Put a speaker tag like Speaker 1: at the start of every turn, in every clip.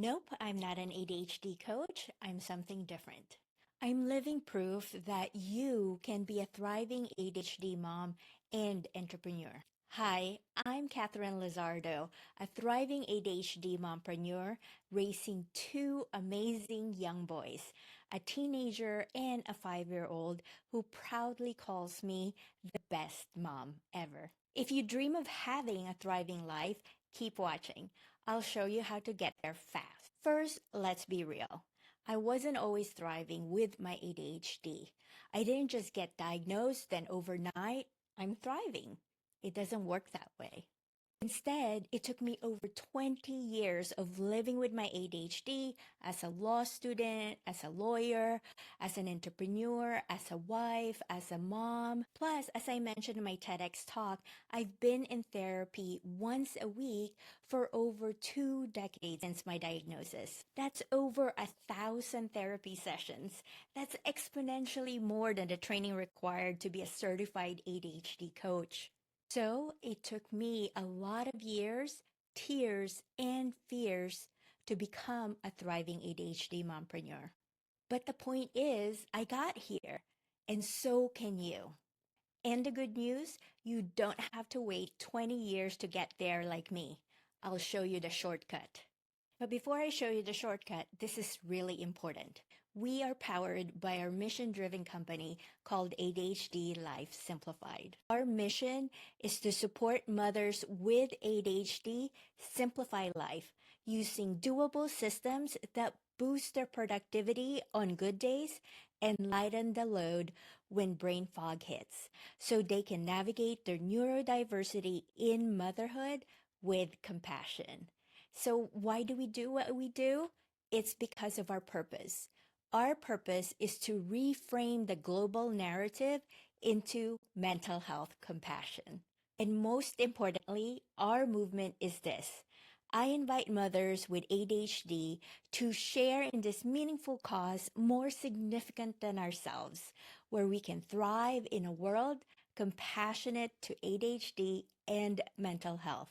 Speaker 1: Nope, I'm not an ADHD coach. I'm something different. I'm living proof that you can be a thriving ADHD mom and entrepreneur. Hi, I'm Catherine Lizardo, a thriving ADHD mompreneur raising two amazing young boys, a teenager and a 5-year-old who proudly calls me the best mom ever. If you dream of having a thriving life, keep watching. I'll show you how to get there fast. First, let's be real. I wasn't always thriving with my ADHD. I didn't just get diagnosed, then overnight, I'm thriving. It doesn't work that way. Instead, it took me over 20 years of living with my ADHD as a law student, as a lawyer, as an entrepreneur, as a wife, as a mom. Plus, as I mentioned in my TEDx talk, I've been in therapy once a week for over 2 decades since my diagnosis. That's over 1,000 therapy sessions. That's exponentially more than the training required to be a certified ADHD coach. So it took me a lot of years, tears, and fears to become a thriving ADHD mompreneur. But the point is, I got here, and so can you. And the good news, you don't have to wait 20 years to get there like me. I'll show you the shortcut. But before I show you the shortcut, this is really important. We are powered by our mission-driven company called ADHD Life Simplified. Our mission is to support mothers with ADHD simplify life using doable systems that boost their productivity on good days and lighten the load when brain fog hits, so they can navigate their neurodiversity in motherhood with compassion. So why do we do what we do? It's because of our purpose. Our purpose is to reframe the global narrative into mental health compassion. And most importantly, our movement is this. I invite mothers with ADHD to share in this meaningful cause more significant than ourselves, where we can thrive in a world compassionate to ADHD and mental health.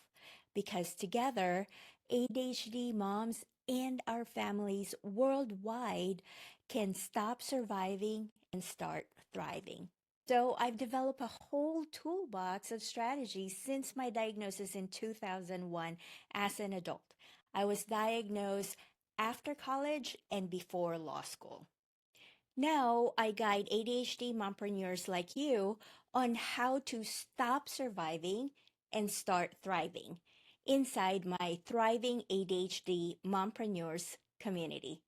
Speaker 1: Because together, ADHD moms and our families worldwide can stop surviving and start thriving. So I've developed a whole toolbox of strategies since my diagnosis in 2001 as an adult. I was diagnosed after college and before law school. Now I guide ADHD mompreneurs like you on how to stop surviving and start thriving inside my thriving ADHD mompreneurs community.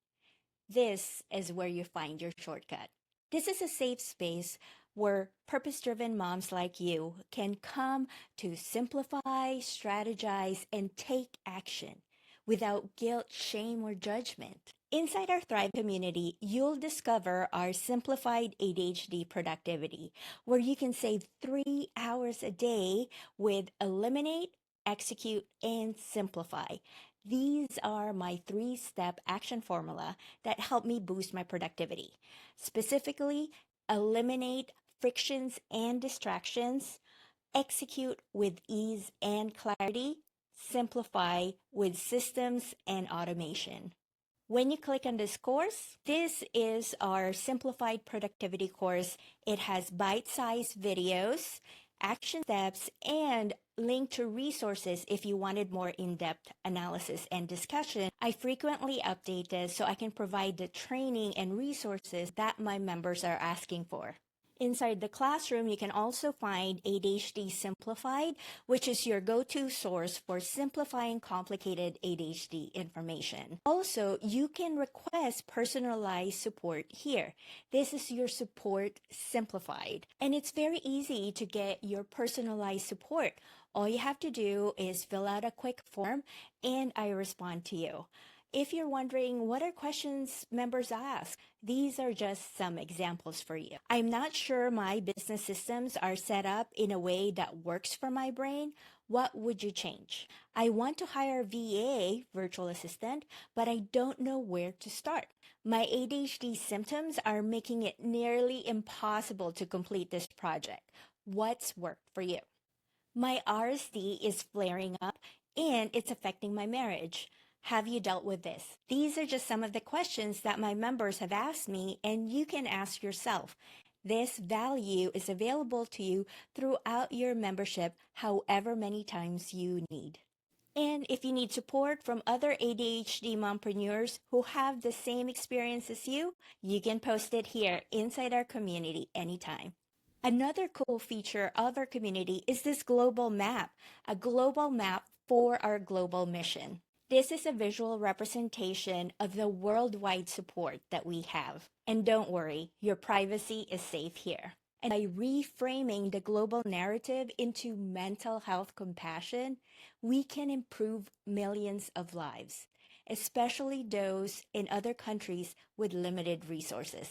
Speaker 1: This is where you find your shortcut. This is a safe space where purpose-driven moms like you can come to simplify, strategize, and take action without guilt, shame, or judgment. Inside our Thrive community, you'll discover our simplified ADHD productivity, where you can save 3 hours a day with Eliminate, Execute, and Simplify. These are my 3-step action formula that help me boost my productivity. Specifically, eliminate frictions and distractions, execute with ease and clarity, simplify with systems and automation. When you click on this course, this is our simplified productivity course. It has bite-sized videos, action steps, and link to resources if you wanted more in-depth analysis and discussion. I frequently update this so I can provide the training and resources that my members are asking for. Inside the classroom, you can also find ADHD Simplified, which is your go-to source for simplifying complicated ADHD information. Also, you can request personalized support here. This is your support simplified. And it's very easy to get your personalized support. All you have to do is fill out a quick form and I respond to you. If you're wondering what are questions members ask, these are just some examples for you. I'm not sure my business systems are set up in a way that works for my brain. What would you change? I want to hire a VA, virtual assistant, but I don't know where to start. My ADHD symptoms are making it nearly impossible to complete this project. What's worked for you? My RSD is flaring up and it's affecting my marriage. Have you dealt with this? These are just some of the questions that my members have asked me, and you can ask yourself. This value is available to you throughout your membership, however many times you need. And if you need support from other ADHD mompreneurs who have the same experience as you can post it here inside our community anytime. Another cool feature of our community is this global map, a global map for our global mission. This is a visual representation of the worldwide support that we have. And don't worry, your privacy is safe here. And by reframing the global narrative into mental health compassion, we can improve millions of lives, especially those in other countries with limited resources.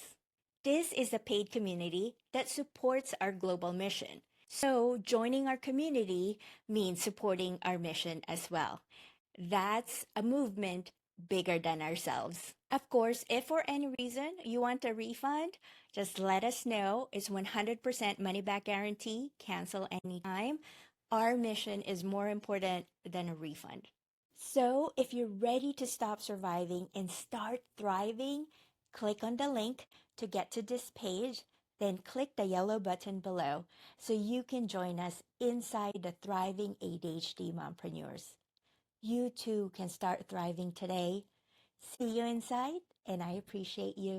Speaker 1: This is a paid community that supports our global mission. So joining our community means supporting our mission as well. That's a movement bigger than ourselves. Of course, if for any reason you want a refund, just let us know. It's 100% money back guarantee. Cancel anytime. Our mission is more important than a refund. So if you're ready to stop surviving and start thriving, click on the link to get to this page, then click the yellow button below so you can join us inside the Thriving ADHD Mompreneurs. You too can start thriving today. See you inside, and I appreciate you.